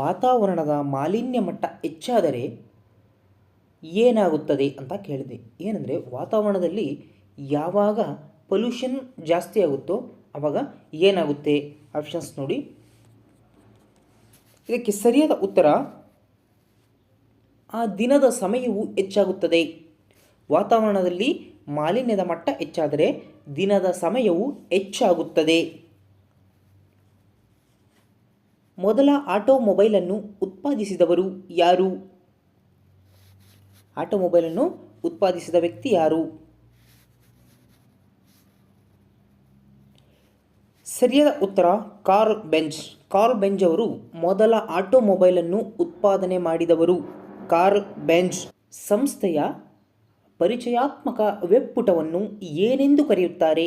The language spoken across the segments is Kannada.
ವಾತಾವರಣದ ಮಾಲಿನ್ಯ ಮಟ್ಟ ಹೆಚ್ಚಾದರೆ ಏನಾಗುತ್ತದೆ ಅಂತ ಕೇಳಿದೆ. ಏನಂದರೆ ವಾತಾವರಣದಲ್ಲಿ ಯಾವಾಗ ಪೊಲ್ಯೂಷನ್ ಜಾಸ್ತಿ ಆಗುತ್ತೋ ಆವಾಗ ಏನಾಗುತ್ತೆ? ಆಪ್ಷನ್ಸ್ ನೋಡಿ. ಇದಕ್ಕೆ ಸರಿಯಾದ ಉತ್ತರ ಆ ದಿನದ ಸಮಯವು ಹೆಚ್ಚಾಗುತ್ತದೆ. ವಾತಾವರಣದಲ್ಲಿ ಮಾಲಿನ್ಯದ ಮಟ್ಟ ಹೆಚ್ಚಾದರೆ ದಿನದ ಸಮಯವು ಹೆಚ್ಚಾಗುತ್ತದೆ. ಮೊದಲ ಆಟೋಮೊಬೈಲನ್ನು ಉತ್ಪಾದಿಸಿದವರು ಯಾರು? ಆಟೋಮೊಬೈಲನ್ನು ಉತ್ಪಾದಿಸಿದ ವ್ಯಕ್ತಿ ಯಾರು? ಸರಿಯಾದ ಉತ್ತರ ಕಾರ್ಲ್ ಬೆಂಜ್. ಕಾರ್ಲ್ ಬೆಂಜ್ ಅವರು ಮೊದಲ ಆಟೋಮೊಬೈಲನ್ನು ಉತ್ಪಾದನೆ ಮಾಡಿದವರು. Karl Benz. ಸಂಸ್ಥೆಯ ಪರಿಚಯಾತ್ಮಕ ವೆಬ್ ಪುಟವನ್ನು ಏನೆಂದು ಕರೆಯುತ್ತಾರೆ?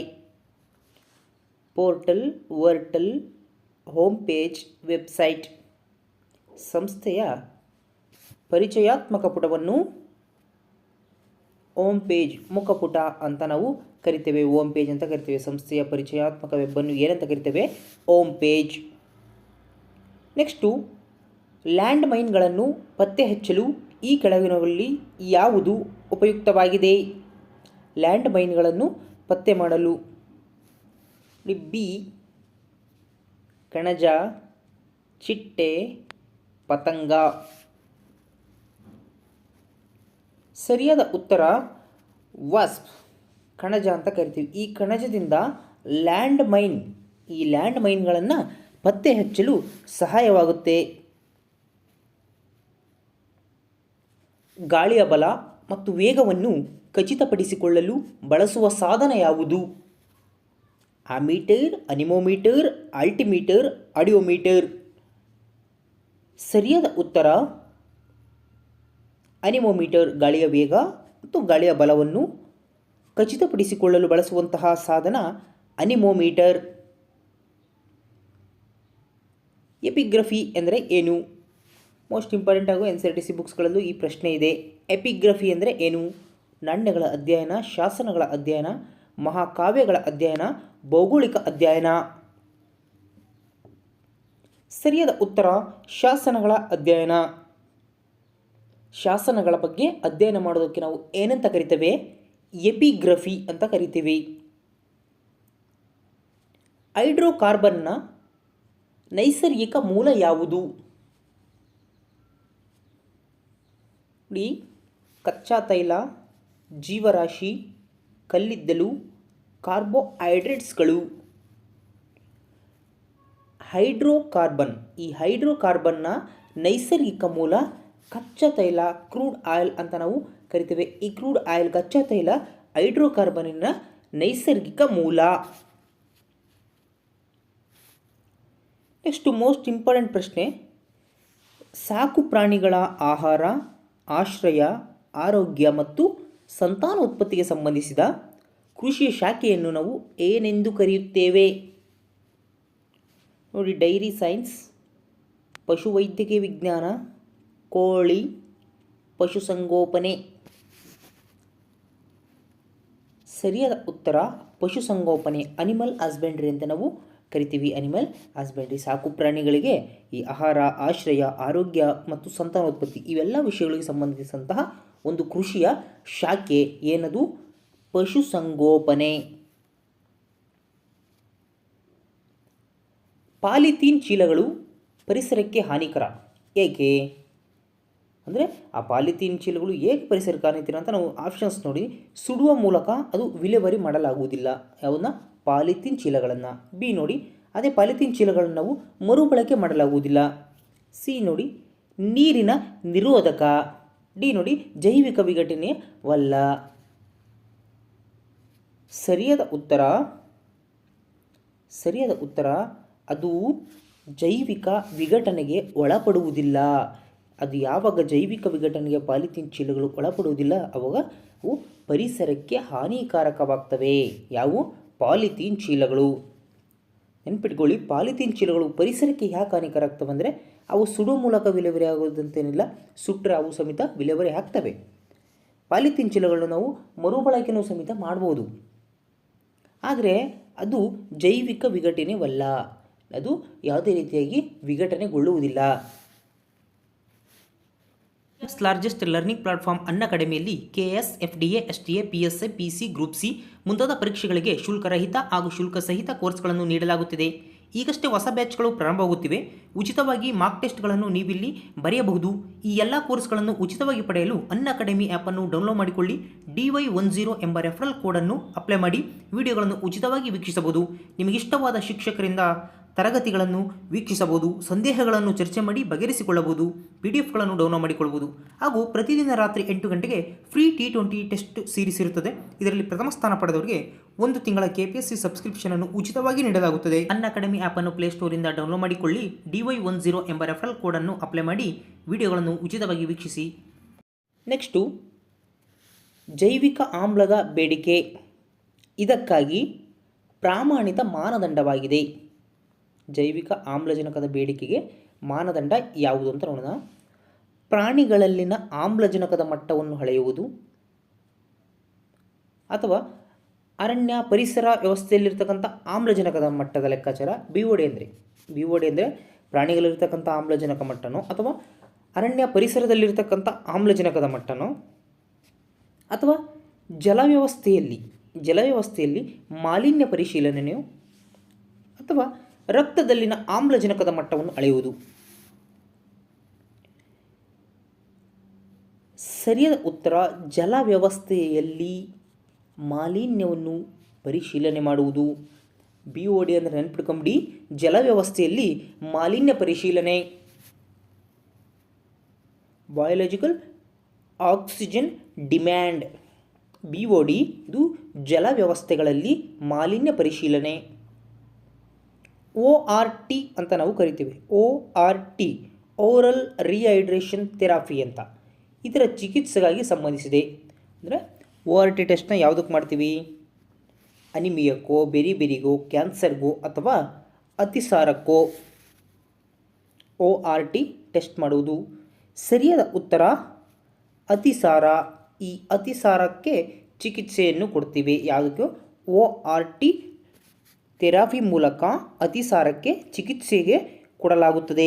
Portal, vortal, home page, website. ಸಂಸ್ಥೆಯ ಪರಿಚಯಾತ್ಮಕ ಪುಟವನ್ನು ಹೋಮ್ ಪೇಜ್, ಮುಖಪುಟ ಅಂತ ನಾವು ಕರಿತೇವೆ. ಹೋಮ್ ಪೇಜ್ ಅಂತ ಕರಿತೇವೆ. ಸಂಸ್ಥೆಯ ಪರಿಚಯಾತ್ಮಕ ವೆಬ್ಬನ್ನು ಏನಂತ ಕರಿತೇವೆ? Home page. ನೆಕ್ಸ್ಟು, ಲ್ಯಾಂಡ್ ಮೈನ್ಗಳನ್ನು ಪತ್ತೆ ಹಚ್ಚಲು ಈ ಕೆಳಗಿನವುಗಳಲ್ಲಿ ಯಾವುದು ಉಪಯುಕ್ತವಾಗಿದೆ? ಲ್ಯಾಂಡ್ ಮೈನ್ಗಳನ್ನು ಪತ್ತೆ ಮಾಡಲು ಬಿ ಕಣಜ, ಚಿಟ್ಟೆ, ಪತಂಗ. ಸರಿಯಾದ ಉತ್ತರ ವಾಸ್ಪ್, ಕಣಜ ಅಂತ ಕರಿತೀವಿ. ಈ ಕಣಜದಿಂದ ಈ ಲ್ಯಾಂಡ್ ಮೈನ್ಗಳನ್ನು ಪತ್ತೆ ಹಚ್ಚಲು ಸಹಾಯವಾಗುತ್ತೆ. ಗಾಳಿಯ ಬಲ ಮತ್ತು ವೇಗವನ್ನು ಖಚಿತಪಡಿಸಿಕೊಳ್ಳಲು ಬಳಸುವ ಸಾಧನ ಯಾವುದು? Ammeter, anemometer, altimeter, audiometer. ಸರಿಯಾದ ಉತ್ತರ ಅನಿಮೋಮೀಟರ್. ಗಾಳಿಯ ವೇಗ ಮತ್ತು ಗಾಳಿಯ ಬಲವನ್ನು ಖಚಿತಪಡಿಸಿಕೊಳ್ಳಲು ಬಳಸುವಂತಹ ಸಾಧನ ಅನಿಮೋಮೀಟರ್. ಎಪಿಗ್ರಫಿ ಎಂದರೆ ಏನು? ಮೋಸ್ಟ್ ಇಂಪಾರ್ಟೆಂಟ್ ಆಗೋ NCERT ಬುಕ್ಸ್ಗಳಲ್ಲೂ ಈ ಪ್ರಶ್ನೆ ಇದೆ. ಎಪಿಗ್ರಫಿ ಅಂದರೆ ಏನು? ನಾಣ್ಯಗಳ ಅಧ್ಯಯನ, ಶಾಸನಗಳ ಅಧ್ಯಯನ, ಮಹಾಕಾವ್ಯಗಳ ಅಧ್ಯಯನ, ಭೌಗೋಳಿಕ ಅಧ್ಯಯನ. ಸರಿಯಾದ ಉತ್ತರ ಶಾಸನಗಳ ಅಧ್ಯಯನ. ಶಾಸನಗಳ ಬಗ್ಗೆ ಅಧ್ಯಯನ ಮಾಡೋದಕ್ಕೆ ನಾವು ಏನಂತ ಕರಿತೇವೆ? ಎಪಿಗ್ರಫಿ ಅಂತ ಕರಿತೀವಿ. ಹೈಡ್ರೋಕಾರ್ಬನ್ನ ನೈಸರ್ಗಿಕ ಮೂಲ ಯಾವುದು? ಕಚ್ಚಾ ತೈಲ, ಜೀವರಾಶಿ, ಕಲ್ಲಿದ್ದಲು, ಕಾರ್ಬೋಹೈಡ್ರೇಟ್ಸ್ಗಳು. ಹೈಡ್ರೋಕಾರ್ಬನ್. ಈ ಹೈಡ್ರೋಕಾರ್ಬನ್ನ ನೈಸರ್ಗಿಕ ಮೂಲ ಕಚ್ಚಾ ತೈಲ, ಕ್ರೂಡ್ ಆಯಿಲ್ ಅಂತ ನಾವು ಕರಿತೇವೆ. ಈ ಕ್ರೂಡ್ ಆಯಿಲ್, ಕಚ್ಚಾ ತೈಲ ಹೈಡ್ರೋಕಾರ್ಬನ್ನಿನ ನೈಸರ್ಗಿಕ ಮೂಲ. ನೆಕ್ಸ್ಟ್ ಮೋಸ್ಟ್ ಇಂಪಾರ್ಟೆಂಟ್ ಪ್ರಶ್ನೆ, ಸಾಕು ಪ್ರಾಣಿಗಳ ಆಹಾರ, ಆಶ್ರಯ, ಆರೋಗ್ಯ ಮತ್ತು ಸಂತಾನೋತ್ಪತ್ತಿಗೆ ಸಂಬಂಧಿಸಿದ ಕೃಷಿಯ ಶಾಖೆಯನ್ನು ನಾವು ಏನೆಂದು ಕರೆಯುತ್ತೇವೆ? ನೋಡಿ, ಡೈರಿ ಸೈನ್ಸ್, ಪಶುವೈದ್ಯಕೀಯ ವಿಜ್ಞಾನ, ಕೋಳಿ, ಪಶುಸಂಗೋಪನೆ. ಸರಿಯಾದ ಉತ್ತರ ಪಶುಸಂಗೋಪನೆ, ಅನಿಮಲ್ ಹಸ್ಬೆಂಡ್ರಿ ಅಂತ ನಾವು ಕರಿತೀವಿ. Animal husbandry. ಸಾಕು ಪ್ರಾಣಿಗಳಿಗೆ ಈ ಆಹಾರ, ಆಶ್ರಯ, ಆರೋಗ್ಯ ಮತ್ತು ಸಂತಾನೋತ್ಪತ್ತಿ ಇವೆಲ್ಲ ವಿಷಯಗಳಿಗೆ ಸಂಬಂಧಿಸಿದಂತಹ ಒಂದು ಕೃಷಿಯ ಶಾಖೆ ಏನದು? ಪಶುಸಂಗೋಪನೆ. ಪಾಲಿಥೀನ್ ಚೀಲಗಳು ಪರಿಸರಕ್ಕೆ ಹಾನಿಕರ ಏಕೆ? ಅಂದರೆ ಆ ಪಾಲಿಥೀನ್ ಚೀಲಗಳು ಏಕೆ ಪರಿಸರಕ್ಕೆ ಹಾನಿಕರ ಅಂತ ನಾವು ಆಪ್ಷನ್ಸ್ ನೋಡಿ. ಸುಡುವ ಮೂಲಕ ಅದು ವಿಲೇವಾರಿ ಮಾಡಲಾಗುವುದಿಲ್ಲ. ಯಾವುದನ್ನ? ಪಾಲಿಥೀನ್ ಚೀಲಗಳನ್ನು. ಬಿ ನೋಡಿ, ಅದೇ ಪಾಲಿಥೀನ್ ಚೀಲಗಳನ್ನು ನಾವು ಮರುಬಳಕೆ ಮಾಡಲಾಗುವುದಿಲ್ಲ. ಸಿ ನೋಡಿ, ನೀರಿನ ನಿರೋಧಕ. ಡಿ ನೋಡಿ, ಜೈವಿಕ ವಿಘಟನೆಯವಲ್ಲ. ಸರಿಯಾದ ಉತ್ತರ ಅದು ಜೈವಿಕ ವಿಘಟನೆಗೆ ಒಳಪಡುವುದಿಲ್ಲ. ಅದು ಯಾವಾಗ ಜೈವಿಕ ವಿಘಟನೆಗೆ ಪಾಲಿಥೀನ್ ಚೀಲಗಳು ಒಳಪಡುವುದಿಲ್ಲ ಆವಾಗ ಅವು ಪರಿಸರಕ್ಕೆ ಹಾನಿಕಾರಕವಾಗ್ತವೆ. ಯಾವುವು? ಪಾಲಿಥೀನ್ ಚೀಲಗಳು. ನೆನ್ಪಿಟ್ಕೊಳ್ಳಿ, ಪಾಲಿಥೀನ್ ಚೀಲಗಳು ಪರಿಸರಕ್ಕೆ ಯಾಕೆ ಹಾನಿಕರ ಆಗ್ತವೆ ಅಂದರೆ ಅವು ಸುಡುವ ಮೂಲಕ ವಿಲೇವಾರಿ ಆಗೋದಂತೇನಿಲ್ಲ. ಸುಟ್ಟರೆ ಅವು ಸಮೇತ ವಿಲೇವಾರಿ ಆಗ್ತವೆ. ಪಾಲಿಥೀನ್ ಚೀಲಗಳನ್ನು ನಾವು ಮರುಬಳಕೆನೂ ಸಮೇತ ಮಾಡ್ಬೋದು. ಆದರೆ ಅದು ಜೈವಿಕ ವಿಘಟನೆವಲ್ಲ. ಅದು ಯಾವುದೇ ರೀತಿಯಾಗಿ ವಿಘಟನೆಗೊಳ್ಳುವುದಿಲ್ಲ. ಲಾರ್ಜೆಸ್ಟ್ ಲರ್ನಿಂಗ್ ಪ್ಲಾಟ್ಫಾರ್ಮ್ ಅನ್ಅಕಾಡೆಮಿಯಲ್ಲಿ KS, FDA, STA, PSI, PC, group C ಮುಂತಾದ ಪರೀಕ್ಷೆಗಳಿಗೆ ಶುಲ್ಕರಹಿತ ಹಾಗೂ ಶುಲ್ಕ ಸಹಿತ ಕೋರ್ಸ್ಗಳನ್ನು ನೀಡಲಾಗುತ್ತಿದೆ. ಈಗಷ್ಟೇ ಹೊಸ ಬ್ಯಾಚ್ಗಳು ಪ್ರಾರಂಭವಾಗುತ್ತಿವೆ. ಉಚಿತವಾಗಿ ಮಾರ್ಕ್ ಟೆಸ್ಟ್ಗಳನ್ನು ನೀವಿಲ್ಲಿ ಬರೆಯಬಹುದು. ಈ ಎಲ್ಲ ಕೋರ್ಸ್ಗಳನ್ನು ಉಚಿತವಾಗಿ ಪಡೆಯಲು ಅನ್ಅಕಾಡೆಮಿ ಆ್ಯಪನ್ನು ಡೌನ್ಲೋಡ್ ಮಾಡಿಕೊಳ್ಳಿ. DY10 ಎಂಬ ರೆಫರಲ್ ಕೋಡನ್ನು ಅಪ್ಲೈ ಮಾಡಿ ವಿಡಿಯೋಗಳನ್ನು ಉಚಿತವಾಗಿ ವೀಕ್ಷಿಸಬಹುದು. ನಿಮಗಿಷ್ಟವಾದ ಶಿಕ್ಷಕರಿಂದ ತರಗತಿಗಳನ್ನು ವೀಕ್ಷಿಸಬಹುದು. ಸಂದೇಹಗಳನ್ನು ಚರ್ಚೆ ಮಾಡಿ ಬಗೆಹರಿಸಿಕೊಳ್ಳಬಹುದು. PDFಗಳನ್ನು ಡೌನ್ಲೋಡ್ ಮಾಡಿಕೊಳ್ಳಬಹುದು. ಹಾಗೂ ಪ್ರತಿದಿನ ರಾತ್ರಿ 8 ಗಂಟೆಗೆ ಫ್ರೀ T20 ಟೆಸ್ಟ್ ಸೀರೀಸ್ ಇರುತ್ತದೆ. ಇದರಲ್ಲಿ ಪ್ರಥಮ ಸ್ಥಾನ ಪಡೆದವರಿಗೆ 1 ತಿಂಗಳ KPSC ಸಬ್ಸ್ಕ್ರಿಪ್ಷನ್ ಅನ್ನು ಉಚಿತವಾಗಿ ನೀಡಲಾಗುತ್ತದೆ. ಅನ್ಅಕಾಡೆಮಿ ಆ್ಯಪನ್ನು ಪ್ಲೇಸ್ಟೋರಿಂದ ಡೌನ್ಲೋಡ್ ಮಾಡಿಕೊಳ್ಳಿ. DY10 ಎಂಬ ರೆಫರಲ್ ಕೋಡನ್ನು ಅಪ್ಲೈ ಮಾಡಿ ವಿಡಿಯೋಗಳನ್ನು ಉಚಿತವಾಗಿ ವೀಕ್ಷಿಸಿ. ನೆಕ್ಸ್ಟು ಜೈವಿಕ ಆಮ್ಲದ ಬೇಡಿಕೆ ಇದಕ್ಕಾಗಿ ಪ್ರಾಮಾಣಿತ ಮಾನದಂಡವಾಗಿದೆ. ಜೈವಿಕ ಆಮ್ಲಜನಕದ ಬೇಡಿಕೆಗೆ ಮಾನದಂಡ ಯಾವುದು ಅಂತ ನೋಡೋಣ. ಪ್ರಾಣಿಗಳಲ್ಲಿನ ಆಮ್ಲಜನಕದ ಮಟ್ಟವನ್ನು ಅಳೆಯುವುದು ಅಥವಾ ಅರಣ್ಯ ಪರಿಸರ ವ್ಯವಸ್ಥೆಯಲ್ಲಿರ್ತಕ್ಕಂಥ ಆಮ್ಲಜನಕದ ಮಟ್ಟದ ಲೆಕ್ಕಾಚಾರ. BOD ಅಂದರೆ ಪ್ರಾಣಿಗಳಲ್ಲಿರ್ತಕ್ಕಂಥ ಆಮ್ಲಜನಕ ಮಟ್ಟನೋ ಅಥವಾ ಅರಣ್ಯ ಪರಿಸರದಲ್ಲಿರ್ತಕ್ಕಂಥ ಆಮ್ಲಜನಕದ ಮಟ್ಟನೋ ಅಥವಾ ಜಲವ್ಯವಸ್ಥೆಯಲ್ಲಿ ಮಾಲಿನ್ಯ ಪರಿಶೀಲನೆಯೋ ಅಥವಾ ರಕ್ತದಲ್ಲಿನ ಆಮ್ಲಜನಕದ ಮಟ್ಟವನ್ನು ಅಳೆಯುವುದು. ಸರಿಯಾದ ಉತ್ತರ ಜಲವ್ಯವಸ್ಥೆಯಲ್ಲಿ ಮಾಲಿನ್ಯವನ್ನು ಪರಿಶೀಲನೆ ಮಾಡುವುದು. BOD ಅಂದರೆ ನೆನಪಿಟ್ಕೊಂಬಿಡಿ, ಜಲವ್ಯವಸ್ಥೆಯಲ್ಲಿ ಮಾಲಿನ್ಯ ಪರಿಶೀಲನೆ. ಬಯೋಲಾಜಿಕಲ್ ಆಕ್ಸಿಜನ್ ಡಿಮ್ಯಾಂಡ್ BOD ಇದು ಜಲವ್ಯವಸ್ಥೆಗಳಲ್ಲಿ ಮಾಲಿನ್ಯ ಪರಿಶೀಲನೆ. ORT ಅಂತ ನಾವು ಕರಿತೀವಿ. ORT ಓರಲ್ ರಿಹೈಡ್ರೇಷನ್ ಥೆರಪಿ ಅಂತ ಇದರ ಚಿಕಿತ್ಸೆಗಾಗಿ ಸಂಬಂಧಿಸಿದೆ. ಅಂದರೆ ORT ಟೆಸ್ಟ್ನ ಯಾವುದಕ್ಕೆ ಮಾಡ್ತೀವಿ? ಅನಿಮಿಯಕ್ಕೋ, ಬೆರಿಬೆರಿಗೋ, ಕ್ಯಾನ್ಸರ್ಗೋ ಅಥವಾ ಅತಿಸಾರಕ್ಕೋ ORT ಟೆಸ್ಟ್ ಮಾಡುವುದು. ಸರಿಯಾದ ಉತ್ತರ ಅತಿಸಾರ. ಈ ಅತಿಸಾರಕ್ಕೆ ಚಿಕಿತ್ಸೆಯನ್ನು ಕೊಡ್ತೀವಿ. ಯಾವುದಕ್ಕೆ? ORT ಥೆರಪಿ ಮೂಲಕ ಅತಿಸಾರಕ್ಕೆ ಚಿಕಿತ್ಸೆಗೆ ಕೊಡಲಾಗುತ್ತದೆ.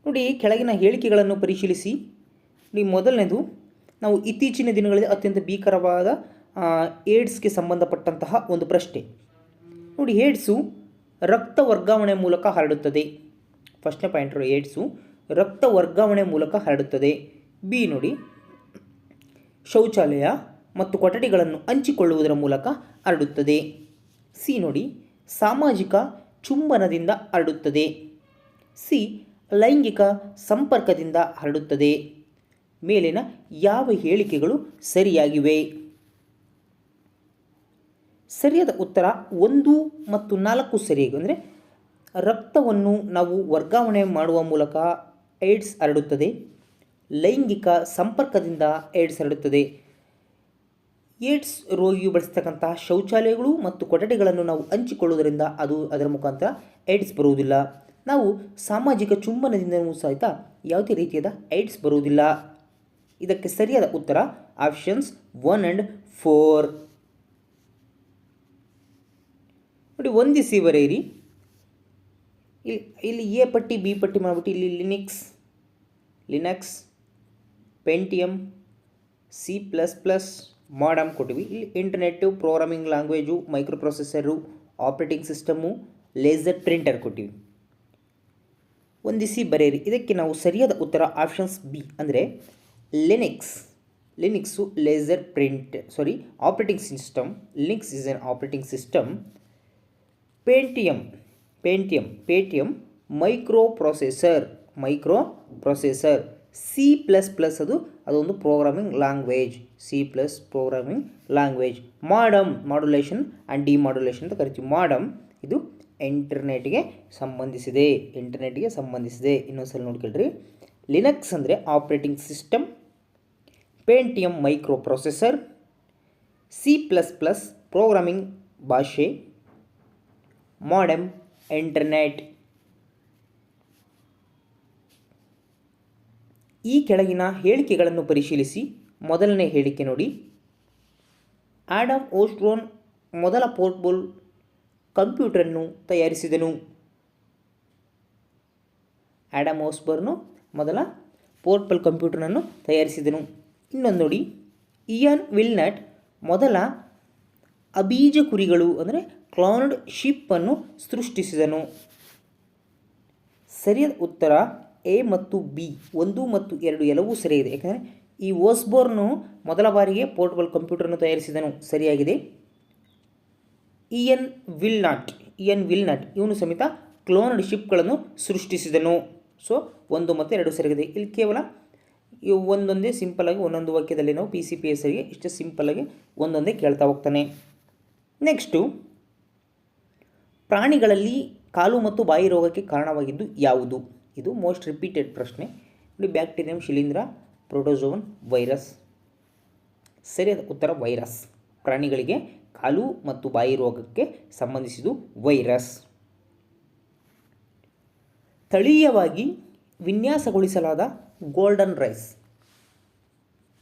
ನೋಡಿ, ಕೆಳಗಿನ ಹೇಳಿಕೆಗಳನ್ನು ಪರಿಶೀಲಿಸಿ. ನೋಡಿ, ಮೊದಲನೇದು, ನಾವು ಇತ್ತೀಚಿನ ದಿನಗಳಲ್ಲಿ ಅತ್ಯಂತ ಭೀಕರವಾದ ಏಡ್ಸ್ಗೆ ಸಂಬಂಧಪಟ್ಟಂತಹ ಒಂದು ಪ್ರಶ್ನೆ. ನೋಡಿ, ಏಡ್ಸು ರಕ್ತ ವರ್ಗಾವಣೆ ಮೂಲಕ ಹರಡುತ್ತದೆ. ಫಸ್ಟ್ನೇ ಪಾಯಿಂಟ್, ಏಡ್ಸು ರಕ್ತ ವರ್ಗಾವಣೆ ಮೂಲಕ ಹರಡುತ್ತದೆ. B ನೋಡಿ, ಶೌಚಾಲಯ ಮತ್ತು ಕೊಠಡಿಗಳನ್ನು ಹಂಚಿಕೊಳ್ಳುವುದರ ಮೂಲಕ ಹರಡುತ್ತದೆ. C ನೋಡಿ, ಸಾಮಾಜಿಕ ಚುಂಬನದಿಂದ ಹರಡುತ್ತದೆ. C ಲೈಂಗಿಕ ಸಂಪರ್ಕದಿಂದ ಹರಡುತ್ತದೆ. ಮೇಲಿನ ಯಾವ ಹೇಳಿಕೆಗಳು ಸರಿಯಾಗಿವೆ? ಸರಿಯಾದ ಉತ್ತರ 1 ಮತ್ತು 4 ಸರಿಯಾಗಿ. ಅಂದರೆ ರಕ್ತವನ್ನು ನಾವು ವರ್ಗಾವಣೆ ಮಾಡುವ ಮೂಲಕ ಏಡ್ಸ್ ಹರಡುತ್ತದೆ. ಲೈಂಗಿಕ ಸಂಪರ್ಕದಿಂದ ಏಡ್ಸ್ ಹರಡುತ್ತದೆ. ಏಡ್ಸ್ ರೋಗಿಯು ಬಳಸ್ತಕ್ಕಂಥ ಶೌಚಾಲಯಗಳು ಮತ್ತು ಕೊಠಡಿಗಳನ್ನು ನಾವು ಹಂಚಿಕೊಳ್ಳುವುದರಿಂದ ಅದರ ಮುಖಾಂತರ ಏಡ್ಸ್ ಬರುವುದಿಲ್ಲ. ನಾವು ಸಾಮಾಜಿಕ ಚುಂಬನದಿಂದಲೂ ಸಹಿತ ಯಾವುದೇ ರೀತಿಯಾದ ಏಡ್ಸ್ ಬರುವುದಿಲ್ಲ. ಇದಕ್ಕೆ ಸರಿಯಾದ ಉತ್ತರ ಆಪ್ಷನ್ಸ್ 1 and 4. ನೋಡಿ, ಹೊಂದಿಸಿ ಬರೆಯಿರಿ. ಇಲ್ಲಿ ಎ ಪಟ್ಟಿ ಬಿ ಪಟ್ಟಿ ಮಾಡಿಬಿಟ್ಟು ಇಲ್ಲಿ ಲಿನಕ್ಸ್, ಪೆಂಟಿಯಮ್, C++, ಮಾಡಮ್ ಕೊಟ್ಟಿವಿ. ಇಲ್ಲಿ internet, programming language, micro processor, operating system, laser printer ಕೊಟ್ಟಿವಿ. ಹೊಂದಿಸಿ ಬರೆಯಿರಿ. ಇದಕ್ಕೆ ನಾವು ಸರಿಯಾದ ಉತ್ತರ ಆಪ್ಷನ್ಸ್ ಬಿ ಅಂದರೆ Linux laser operating system. Linux is an operating system. Pentium micro processor. C++ ಅದೊಂದು programming language. Modem modulation and demodulation ಅಂತ ಕರಿತೀವಿ. ಮಾಡಮ್ ಇದು ಇಂಟರ್ನೆಟ್ಗೆ ಸಂಬಂಧಿಸಿದೆ. ಇನ್ನೊಂದ್ಸಲ ನೋಡ್ಕೊಳ್ರಿ. ಲಿನಕ್ಸ್ ಅಂದರೆ operating system, Pentium micro processor, C++ programming ಭಾಷೆ, ಮಾಡಮ್ ಇಂಟರ್ನೆಟ್. ಈ ಕೆಳಗಿನ ಹೇಳಿಕೆಗಳನ್ನು ಪರಿಶೀಲಿಸಿ. ಮೊದಲನೇ ಹೇಳಿಕೆ ನೋಡಿ, ಆಡಮ್ ಓಸ್ಟ್ರೋನ್ ಮೊದಲ ಪೋರ್ಟಬಲ್ ಕಂಪ್ಯೂಟರನ್ನು ತಯಾರಿಸಿದನು. ಆ್ಯಡಮ್ ಓಸ್ಬರ್ನು ಮೊದಲ ಪೋರ್ಟಬಲ್ ಕಂಪ್ಯೂಟರನ್ನು ತಯಾರಿಸಿದನು. ಇನ್ನೊಂದು ನೋಡಿ, ಇಯಾನ್ ವಿಲ್ನಟ್ ಮೊದಲ ಅಬೀಜ ಕುರಿಗಳು ಅಂದರೆ ಕ್ಲೌನ್ಡ್ ಶಿಪ್ಪನ್ನು ಸೃಷ್ಟಿಸಿದನು. ಸರಿಯಾದ ಉತ್ತರ ಎ ಮತ್ತು ಬಿ, 1 ಮತ್ತು 2 ಎಲ್ಲವೂ ಸರಿಯಾಗಿದೆ. ಯಾಕಂದರೆ ಈ ಓಸ್ಬೋರ್ನು ಮೊದಲ ಬಾರಿಗೆ ಪೋರ್ಟಬಲ್ ಕಂಪ್ಯೂಟರನ್ನು ತಯಾರಿಸಿದನು, ಸರಿಯಾಗಿದೆ. ಇಯನ್ ವಿಲ್ನಟ್ ಇವನು ಸಮೇತ ಕ್ಲೋನ್ಡ್ ಶಿಪ್ಗಳನ್ನು ಸೃಷ್ಟಿಸಿದನು. ಸೊ 1 ಮತ್ತು 2 ಸರಿಯಾಗಿದೆ. ಇಲ್ಲಿ ಕೇವಲ ಒಂದೊಂದೇ ಸಿಂಪಲ್ಲಾಗಿ ಒಂದೊಂದು ವಾಕ್ಯದಲ್ಲಿ ನಾವು PCPSಗೆ ಇಷ್ಟು ಸಿಂಪಲ್ಲಾಗಿ ಒಂದೊಂದೇ ಕೇಳ್ತಾ ಹೋಗ್ತಾನೆ. ನೆಕ್ಸ್ಟು, ಪ್ರಾಣಿಗಳಲ್ಲಿ ಕಾಲು ಮತ್ತು ಬಾಯಿ ರೋಗಕ್ಕೆ ಕಾರಣವಾಗಿದ್ದು ಯಾವುದು? ಇದು ಮೋಸ್ಟ್ ರಿಪೀಟೆಡ್ ಪ್ರಶ್ನೆ ನೋಡಿ. ಬ್ಯಾಕ್ಟೀರಿಯಂ, ಶಿಲೀಂಧ್ರ, ಪ್ರೋಟೋಜೋವನ್, ವೈರಸ್. ಸರಿಯಾದ ಉತ್ತರ ವೈರಸ್. ಪ್ರಾಣಿಗಳಿಗೆ ಕಾಲು ಮತ್ತು ಬಾಯಿ ರೋಗಕ್ಕೆ ಸಂಬಂಧಿಸಿದ್ದು ವೈರಸ್. ತಳೀಯವಾಗಿ ವಿನ್ಯಾಸಗೊಳಿಸಲಾದ ಗೋಲ್ಡನ್ ರೈಸ್,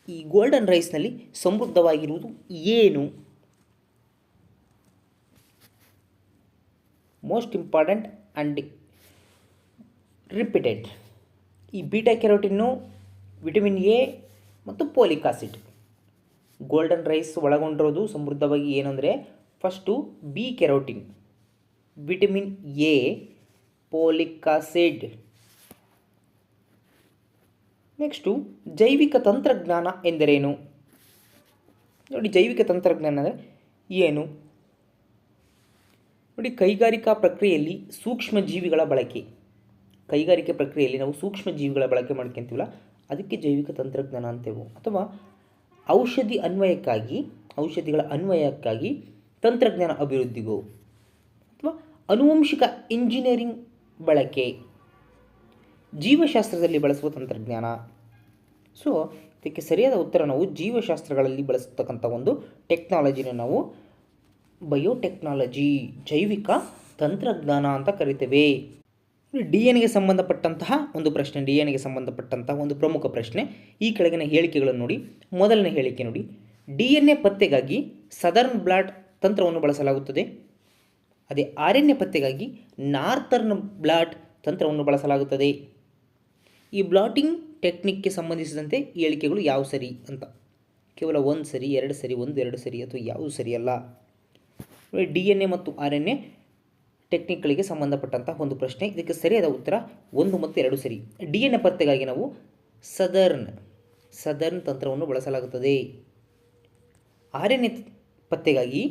ಈ ಗೋಲ್ಡನ್ ರೈಸ್ನಲ್ಲಿ ಸಮೃದ್ಧವಾಗಿರುವುದು ಏನು? Most important and repeated. ಈ ಬೀಟಾ ಕೆರೋಟಿನ್ನು, ವಿಟಮಿನ್ ಎ ಮತ್ತು ಪೋಲಿಕ್ ಆಸಿಡ್. ಗೋಲ್ಡನ್ ರೈಸ್ ಒಳಗೊಂಡಿರೋದು ಸಮೃದ್ಧವಾಗಿ ಏನಂದರೆ first B carotene, vitamin A, folic acid. Next, ಜೈವಿಕ ತಂತ್ರಜ್ಞಾನ ಎಂದರೇನು? ನೋಡಿ, ಜೈವಿಕ ತಂತ್ರಜ್ಞಾನ ಅಂದರೆ ಏನು ನೋಡಿ. ಕೈಗಾರಿಕಾ ಪ್ರಕ್ರಿಯೆಯಲ್ಲಿ ಸೂಕ್ಷ್ಮ ಜೀವಿಗಳ ಬಳಕೆ, ಕೈಗಾರಿಕೆ ಪ್ರಕ್ರಿಯೆಯಲ್ಲಿ ನಾವು ಸೂಕ್ಷ್ಮ ಜೀವಿಗಳ ಬಳಕೆ ಮಾಡ್ಕೊಂತೀವಲ್ಲ, ಅದಕ್ಕೆ ಜೈವಿಕ ತಂತ್ರಜ್ಞಾನ ಅಂತೇವು. ಅಥವಾ ಔಷಧಿಗಳ ಅನ್ವಯಕ್ಕಾಗಿ ತಂತ್ರಜ್ಞಾನ ಅಭಿವೃದ್ಧಿಗೂ, ಅಥವಾ ಆನುವಂಶಿಕ ಇಂಜಿನಿಯರಿಂಗ್ ಬಳಕೆ, ಜೀವಶಾಸ್ತ್ರದಲ್ಲಿ ಬಳಸುವ ತಂತ್ರಜ್ಞಾನ. ಸೊ ಇದಕ್ಕೆ ಸರಿಯಾದ ಉತ್ತರ ನಾವು ಜೀವಶಾಸ್ತ್ರಗಳಲ್ಲಿ ಬಳಸತಕ್ಕಂಥ ಒಂದು ಟೆಕ್ನಾಲಜಿನ ನಾವು ಬಯೋಟೆಕ್ನಾಲಜಿ, ಜೈವಿಕ ತಂತ್ರಜ್ಞಾನ ಅಂತ ಕರಿತೇವೆ. DNA ಸಂಬಂಧಪಟ್ಟಂತಹ ಒಂದು ಪ್ರಶ್ನೆ, DNA ಸಂಬಂಧಪಟ್ಟಂತಹ ಒಂದು ಪ್ರಮುಖ ಪ್ರಶ್ನೆ. ಈ ಕೆಳಗಿನ ಹೇಳಿಕೆಗಳನ್ನು ನೋಡಿ. ಮೊದಲನೇ ಹೇಳಿಕೆ ನೋಡಿ, DNA ಪತ್ತೆಗಾಗಿ ಸದರ್ನ್ ಬ್ಲಾಟ್ ತಂತ್ರವನ್ನು ಬಳಸಲಾಗುತ್ತದೆ. ಅದೇ RNA ಪತ್ತೆಗಾಗಿ ನಾರ್ತರ್ನ್ ಬ್ಲಾಟ್ ತಂತ್ರವನ್ನು ಬಳಸಲಾಗುತ್ತದೆ. ಈ ಬ್ಲಾಟಿಂಗ್ ಟೆಕ್ನಿಕ್ಗೆ ಸಂಬಂಧಿಸಿದಂತೆ ಹೇಳಿಕೆಗಳು ಯಾವ ಸರಿ ಅಂತ, ಕೇವಲ 1 ಸರಿ, 2 ಸರಿ, 1, 2 ಸರಿ ಅಥವಾ ಯಾವುದು ಸರಿಯಲ್ಲ. DNA ಮತ್ತು RNA ಟೆಕ್ನಿಕ್ಗಳಿಗೆ ಸಂಬಂಧಪಟ್ಟಂಥ ಒಂದು ಪ್ರಶ್ನೆ. ಇದಕ್ಕೆ ಸರಿಯಾದ ಉತ್ತರ 1 ಮತ್ತು 2 ಸರಿ. DNA ಪತ್ತೆಗಾಗಿ ನಾವು ಸದರ್ನ್ ತಂತ್ರವನ್ನು ಬಳಸಲಾಗುತ್ತದೆ. RNA ಪತ್ತೆಗಾಗಿ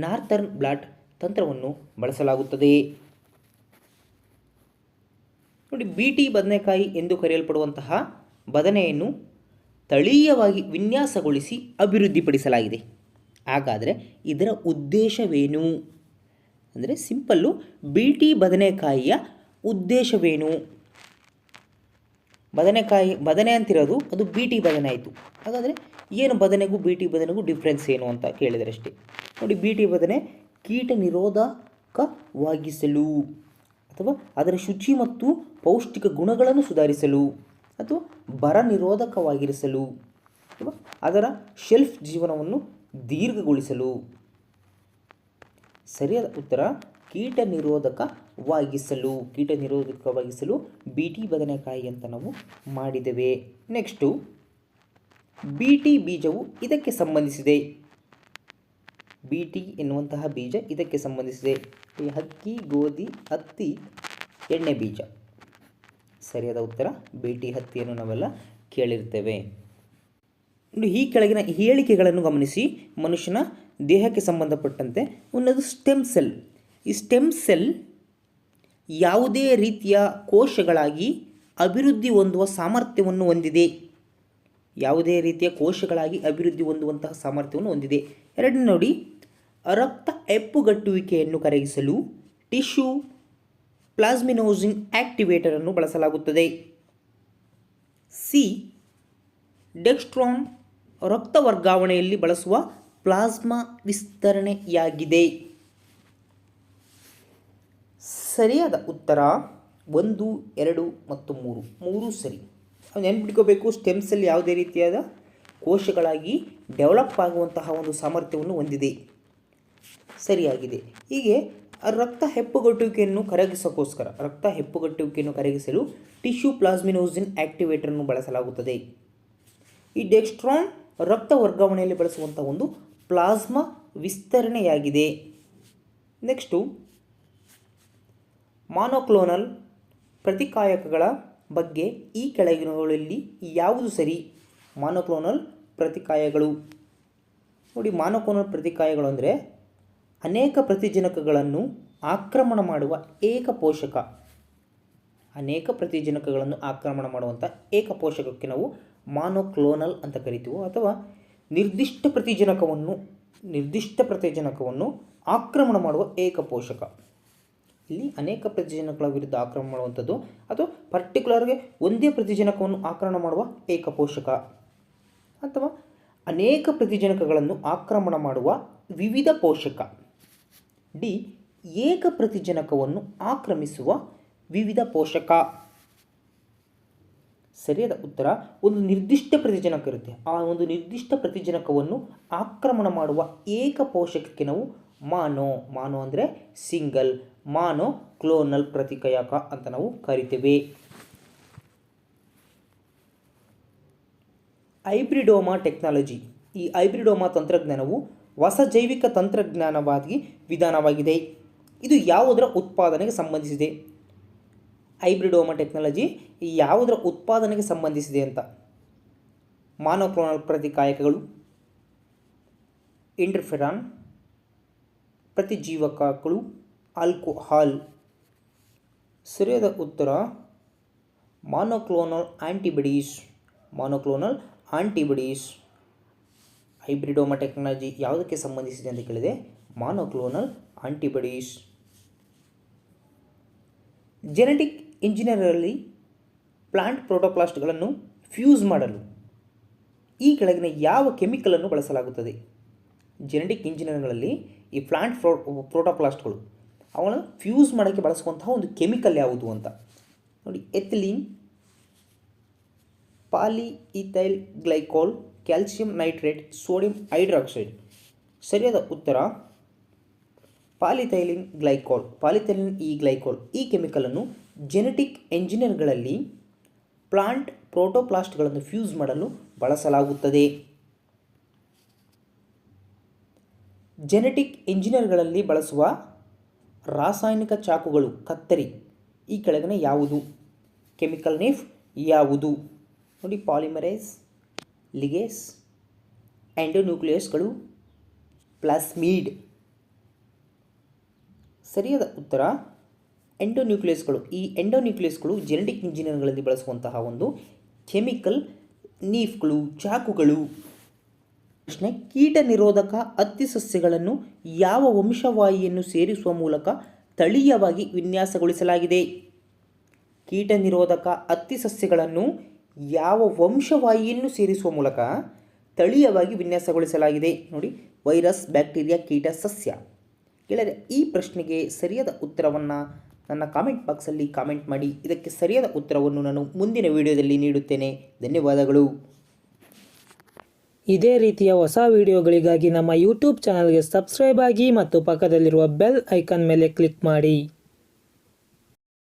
ನಾರ್ತರ್ನ್ ಬ್ಲಾಟ್ ತಂತ್ರವನ್ನು ಬಳಸಲಾಗುತ್ತದೆ. ನೋಡಿ, BT ಬದನೆಕಾಯಿ ಎಂದು ಕರೆಯಲ್ಪಡುವಂತಹ ಬದನೆಯನ್ನು ತಳೀಯವಾಗಿ ವಿನ್ಯಾಸಗೊಳಿಸಿ ಅಭಿವೃದ್ಧಿಪಡಿಸಲಾಗಿದೆ. ಹಾಗಾದರೆ ಇದರ ಉದ್ದೇಶವೇನು ಅಂದರೆ ಸಿಂಪಲ್ಲು, BT ಬದನೆಕಾಯಿಯ ಉದ್ದೇಶವೇನು? ಬದನೆ ಅಂತಿರೋದು ಅದು BT ಬದನೆ ಆಯಿತು. ಹಾಗಾದರೆ ಏನು ಬದನೆಗೂ BT ಬದನೆಗೂ ಡಿಫ್ರೆನ್ಸ್ ಏನು ಅಂತ ಕೇಳಿದರೆ ಅಷ್ಟೇ. ನೋಡಿ, BT ಬದನೆ ಕೀಟ ನಿರೋಧಕವಾಗಿಸಲು ಅಥವಾ ಅದರ ಶುಚಿ ಮತ್ತು ಪೌಷ್ಟಿಕ ಗುಣಗಳನ್ನು ಸುಧಾರಿಸಲು ಅಥವಾ ಬರ ನಿರೋಧಕವಾಗಿರಿಸಲು ಅಥವಾ ಅದರ ಶೆಲ್ಫ್ ಜೀವನವನ್ನು ದೀರ್ಘಗೊಳಿಸಲು. ಸರಿಯಾದ ಉತ್ತರ ಕೀಟ ನಿರೋಧಕವಾಗಿಸಲು BT ಬದನೆಕಾಯಿ ಅಂತ ನಾವು ಮಾಡಿದ್ದೇವೆ. ನೆಕ್ಸ್ಟು, BT ಬೀಜವು ಇದಕ್ಕೆ ಸಂಬಂಧಿಸಿದೆ. BT ಎನ್ನುವಂತಹ ಬೀಜ ಇದಕ್ಕೆ ಸಂಬಂಧಿಸಿದೆ. ಹಕ್ಕಿ, ಗೋಧಿ, ಹತ್ತಿ, ಎಣ್ಣೆ ಬೀಜ. ಸರಿಯಾದ ಉತ್ತರ BT ಹತ್ತಿಯನ್ನು ನಾವೆಲ್ಲ ಕೇಳಿರ್ತೇವೆ. ಈ ಕೆಳಗಿನ ಹೇಳಿಕೆಗಳನ್ನು ಗಮನಿಸಿ. ಮನುಷ್ಯನ ದೇಹಕ್ಕೆ ಸಂಬಂಧಪಟ್ಟಂತೆ ಒಂದದು ಸ್ಟೆಮ್ ಸೆಲ್. ಈ ಸ್ಟೆಮ್ ಸೆಲ್ ಯಾವುದೇ ರೀತಿಯ ಕೋಶಗಳಾಗಿ ಅಭಿವೃದ್ಧಿ ಹೊಂದುವ ಸಾಮರ್ಥ್ಯವನ್ನು ಹೊಂದಿದೆ. ಯಾವುದೇ ರೀತಿಯ ಕೋಶಗಳಾಗಿ ಅಭಿವೃದ್ಧಿ ಹೊಂದುವಂತಹ ಸಾಮರ್ಥ್ಯವನ್ನು ಹೊಂದಿದೆ. ಎರಡನೇ ನೋಡಿ, ರಕ್ತ ಹೆಪ್ಪುಗಟ್ಟುವಿಕೆಯನ್ನು ಕರಗಿಸಲು ಟಿಶ್ಯೂ ಪ್ಲಾಸ್ಮಿನೋಜಿನ್ ಆಕ್ಟಿವೇಟರ್ ಅನ್ನು ಬಳಸಲಾಗುತ್ತದೆ. ಸಿ, ಡೆಕ್ಸ್ಟ್ರಾನ್ ರಕ್ತ ವರ್ಗಾವಣೆಯಲ್ಲಿ ಬಳಸುವ ಪ್ಲಾಸ್ಮಾ ವಿಸ್ತರಣೆಯಾಗಿದೆ. ಸರಿಯಾದ ಉತ್ತರ 1, 2 ಮತ್ತು 3 ಸರಿ. ನೆನ್ಪಿಟ್ಕೋಬೇಕು, ಸ್ಟೆಮ್ ಸೆಲ್ ಯಾವುದೇ ರೀತಿಯಾದ ಕೋಶಗಳಾಗಿ ಡೆವಲಪ್ ಆಗುವಂತಹ ಒಂದು ಸಾಮರ್ಥ್ಯವನ್ನು ಹೊಂದಿದೆ. ಸರಿಯಾಗಿದೆ. ಹೀಗೆ ರಕ್ತ ಹೆಪ್ಪುಗಟ್ಟುವಿಕೆಯನ್ನು ಕರಗಿಸಲು ಟಿಶ್ಯೂ ಪ್ಲಾಸ್ಮಿನೋಸಿನ್ ಆಕ್ಟಿವೇಟರನ್ನು ಬಳಸಲಾಗುತ್ತದೆ. ಈ ಡೆಕ್ಸ್ಟ್ರಾನ್ ರಕ್ತ ವರ್ಗಾವಣೆಯಲ್ಲಿ ಬಳಸುವಂಥ ಒಂದು ಪ್ಲಾಸ್ಮಾ ವಿಸ್ತರಣೆಯಾಗಿದೆ. ನೆಕ್ಸ್ಟು ಮಾನೋಕ್ಲೋನಲ್ ಪ್ರತಿಕಾಯಕಗಳ ಬಗ್ಗೆ ಈ ಕೆಳಗಿನವುಗಳಲ್ಲಿ ಯಾವುದು ಸರಿ? ಮಾನೋಕ್ಲೋನಲ್ ಪ್ರತಿಕಾಯಗಳು ನೋಡಿ, ಮಾನೋಕ್ಲೋನಲ್ ಪ್ರತಿಕಾಯಗಳು ಅಂದರೆ ಅನೇಕ ಪ್ರತಿಜನಕಗಳನ್ನು ಆಕ್ರಮಣ ಮಾಡುವ ಏಕಪೋಷಕ. ಅನೇಕ ಪ್ರತಿಜನಕಗಳನ್ನು ಆಕ್ರಮಣ ಮಾಡುವಂಥ ಏಕಪೋಷಕಕ್ಕೆ ನಾವು ಮಾನೋಕ್ಲೋನಲ್ ಅಂತ ಕರಿತೀವಿ. ಅಥವಾ ನಿರ್ದಿಷ್ಟ ಪ್ರತಿಜನಕವನ್ನು ಆಕ್ರಮಣ ಮಾಡುವ ಏಕಪೋಷಕ. ಇಲ್ಲಿ ಅನೇಕ ಪ್ರತಿಜನಕಗಳ ವಿರುದ್ಧ ಆಕ್ರಮಣ ಮಾಡುವಂಥದ್ದು ಅಥವಾ ಪರ್ಟಿಕ್ಯುಲರ್ಗೆ ಒಂದೇ ಪ್ರತಿಜನಕವನ್ನು ಆಕ್ರಮಣ ಮಾಡುವ ಏಕಪೋಷಕ, ಅಥವಾ ಅನೇಕ ಪ್ರತಿಜನಕಗಳನ್ನು ಆಕ್ರಮಣ ಮಾಡುವ ವಿವಿಧ ಪೋಷಕ. ಡಿ, ಏಕ ಪ್ರತಿಜನಕವನ್ನು ಆಕ್ರಮಿಸುವ ವಿವಿಧ ಪೋಷಕ. ಸರಿಯಾದ ಉತ್ತರ, ಒಂದು ನಿರ್ದಿಷ್ಟ ಪ್ರತಿಜನಕ ಇರುತ್ತೆ, ಆ ಒಂದು ನಿರ್ದಿಷ್ಟ ಪ್ರತಿಜನಕವನ್ನು ಆಕ್ರಮಣ ಮಾಡುವ ಏಕಪೋಷಕಕ್ಕೆ ನಾವು ಮಾನೋ ಅಂದರೆ ಸಿಂಗಲ್, ಮಾನೋಕ್ಲೋನಲ್ ಪ್ರತಿಕಾಯಕ ಅಂತ ನಾವು ಕರಿತೇವೆ. Hybridoma technology. ಈ ಹೈಬ್ರಿಡೋಮಾ ತಂತ್ರಜ್ಞಾನವು ಹೊಸ ಜೈವಿಕ ವಿಧಾನವಾಗಿದೆ. ಇದು ಯಾವುದರ ಉತ್ಪಾದನೆಗೆ ಸಂಬಂಧಿಸಿದೆ? ಹೈಬ್ರಿಡೋಮಾ ಟೆಕ್ನಾಲಜಿ ಯಾವುದರ ಉತ್ಪಾದನೆಗೆ ಸಂಬಂಧಿಸಿದೆ ಅಂತ? ಮಾನೋಕ್ಲೋನಲ್ ಪ್ರತಿಕಾಯಕಗಳು, ಇಂಟರ್ಫೆರಾನ್, ಪ್ರತಿಜೀವಕಗಳು, ಆಲ್ಕೋಹಾಲ್. ಸರಿಯಾದ ಉತ್ತರ ಮಾನೋಕ್ಲೋನಲ್ ಆಂಟಿಬಡೀಸ್. ಹೈಬ್ರಿಡೋಮಾ ಟೆಕ್ನಾಲಜಿ ಯಾವುದಕ್ಕೆ ಸಂಬಂಧಿಸಿದೆ ಅಂತ ಕೇಳಿದೆ? ಮಾನೋಕ್ಲೋನಲ್ ಆಂಟಿಬಡೀಸ್. ಜೆನೆಟಿಕ್ ಇಂಜಿನಿಯರಲ್ಲಿ ಪ್ಲಾಂಟ್ ಪ್ರೋಟೋಪ್ಲಾಸ್ಟ್ಗಳನ್ನು ಫ್ಯೂಸ್ ಮಾಡಲು ಈ ಕೆಳಗಿನ ಯಾವ ಕೆಮಿಕಲನ್ನು ಬಳಸಲಾಗುತ್ತದೆ? ಜೆನೆಟಿಕ್ ಇಂಜಿನಿಯರ್ಗಳಲ್ಲಿ ಈ ಪ್ಲಾಂಟ್ ಪ್ರೋಟೋಪ್ಲಾಸ್ಟ್ಗಳು ಅವುಗಳನ್ನು ಫ್ಯೂಸ್ ಮಾಡೋಕ್ಕೆ ಬಳಸುವಂತಹ ಒಂದು ಕೆಮಿಕಲ್ ಯಾವುದು ಅಂತ ನೋಡಿ. Ethylene, polyethyl glycol, calcium nitrate, sodium hydroxide. ಸರಿಯಾದ ಉತ್ತರ ಪಾಲಿಥೈಲಿನ್ ಗ್ಲೈಕಾಲ್. ಈ ಕೆಮಿಕಲನ್ನು ಜೆನೆಟಿಕ್ ಎಂಜಿನಿಯರ್ಗಳಲ್ಲಿ ಪ್ಲಾಂಟ್ ಪ್ರೋಟೋಪ್ಲಾಸ್ಟ್ಗಳನ್ನು ಫ್ಯೂಸ್ ಮಾಡಲು ಬಳಸಲಾಗುತ್ತದೆ. ಜೆನೆಟಿಕ್ ಎಂಜಿನಿಯರ್ಗಳಲ್ಲಿ ಬಳಸುವ ರಾಸಾಯನಿಕ ಚಾಕುಗಳು, ಕತ್ತರಿ ಈ ಕೆಳಗಿನ ಯಾವುದು? ಕೆಮಿಕಲ್ ನೇಮ್ ಯಾವುದು ನೋಡಿ? ಪಾಲಿಮರೇಸ್, ಲಿಗೇಸ್, ಎಂಡೋನ್ಯೂಕ್ಲಿಯಸ್ಗಳು, ಪ್ಲಾಸ್ಮಿಡ್. ಸರಿಯಾದ ಉತ್ತರ ಎಂಡೋನ್ಯೂಕ್ಲಿಯಸ್ಗಳು. ಈ ಎಂಡೋನ್ಯೂಕ್ಲಿಯಸ್ಗಳು ಜೆನೆಟಿಕ್ ಇಂಜಿನಿಯರ್ಗಳಲ್ಲಿ ಬಳಸುವಂತಹ ಒಂದು ಕೆಮಿಕಲ್ ನೀಫ್ಗಳು, ಚಾಕುಗಳು. ಪ್ರಶ್ನೆ, ಕೀಟ ನಿರೋಧಕ ಹತ್ತಿ ಸಸ್ಯಗಳನ್ನು ಯಾವ ವಂಶವಾಹಿಯನ್ನು ಸೇರಿಸುವ ಮೂಲಕ ತಳೀಯವಾಗಿ ವಿನ್ಯಾಸಗೊಳಿಸಲಾಗಿದೆ? ಕೀಟ ನಿರೋಧಕ ಹತ್ತಿ ಸಸ್ಯಗಳನ್ನು ಯಾವ ವಂಶವಾಹಿಯನ್ನು ಸೇರಿಸುವ ಮೂಲಕ ತಳೀಯವಾಗಿ ವಿನ್ಯಾಸಗೊಳಿಸಲಾಗಿದೆ? ನೋಡಿ, ವೈರಸ್, ಬ್ಯಾಕ್ಟೀರಿಯಾ, ಕೀಟ, ಸಸ್ಯ. ಗೆಳೆಯರೆ, ಈ ಪ್ರಶ್ನೆಗೆ ಸರಿಯಾದ ಉತ್ತರವನ್ನು ನನ್ನ ಕಾಮೆಂಟ್ ಬಾಕ್ಸಲ್ಲಿ ಕಾಮೆಂಟ್ ಮಾಡಿ. ಇದಕ್ಕೆ ಸರಿಯಾದ ಉತ್ತರವನ್ನು ನಾನು ಮುಂದಿನ ವಿಡಿಯೋದಲ್ಲಿ ನೀಡುತ್ತೇನೆ. ಧನ್ಯವಾದಗಳು. ಇದೇ ರೀತಿಯ ಹೊಸ ವಿಡಿಯೋಗಳಿಗಾಗಿ ನಮ್ಮ ಯೂಟ್ಯೂಬ್ ಚಾನಲ್ಗೆ ಸಬ್ಸ್ಕ್ರೈಬ್ ಆಗಿ ಮತ್ತು ಪಕ್ಕದಲ್ಲಿರುವ ಬೆಲ್ ಐಕಾನ್ ಮೇಲೆ ಕ್ಲಿಕ್ ಮಾಡಿ.